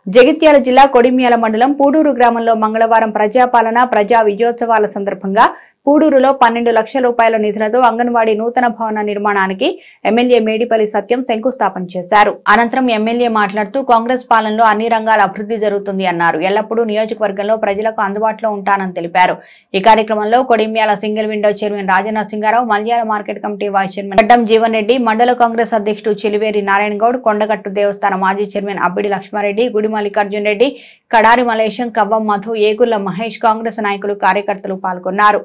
జగిత్యాల జిల్లా కొడిమ్యాల మండలం పూడూరు గ్రామంలో మంగళవారం ప్రజాపాలన ప్రజా విజయోత్సవాల సందర్భంగా పూడూరులో 12 లక్షల రూపాయల నిధులతో అంగన్వాడీ నూతన భవన నిర్మాణానికి ఎమ్మెల్యే మేడిపల్లి సత్యం శంకుస్థాపన చేశారు. అనంతరం ఎమ్మెల్యే మాట్లాడుతూ కాంగ్రెస్ పాలనలో అన్ని రంగాల అభివృద్ధి జరుగుతుంది అన్నారు. ఎల్లప్పుడూ నియోజకవర్గంలో ప్రజలకు అందుబాటులో ఉంటానని తెలిపారు. ఈ కార్యక్రమంలో Kodimyala single window chairman Rajanna Singarao, Malyala market committee vice chairman Gaddam Jeevan Reddy, మండల కాంగ్రెస్ అధ్యక్షుడు చిలివేరి నారాయణ గౌడ్, కొండగట్టు దేవస్థానం మాజీ చైర్మన్ అబ్బిడి లక్ష్మారెడ్డి, గుడి మల్లికార్జున్ రెడ్డి, కడారి మలేశం, కవ్వం మధు, ఏగుళ్ల మహేష్, కాంగ్రెస్ నాయకులు కార్యకర్తలు పాల్గొన్నారు.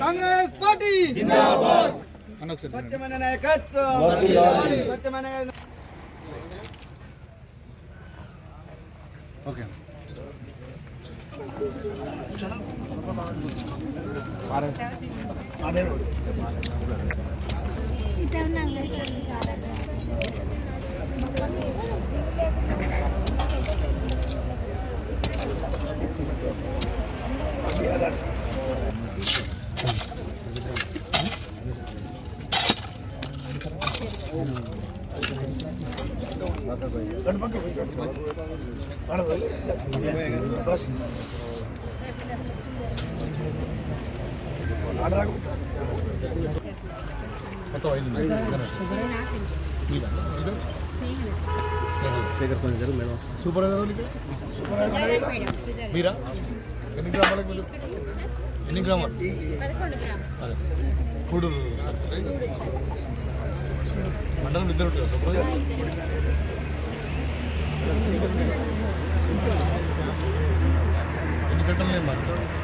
కాంగ్రెస్ పార్టీ జిందాబాద్. సత్యమైన నాయకత్వం, సత్యమైన ఓకే. మీరా ఎన్ని గ్రామాలకు ఎన్ని గ్రామాలు కూడూరు మండలం ఇద్దరు ఎన్ని సెంటర్లు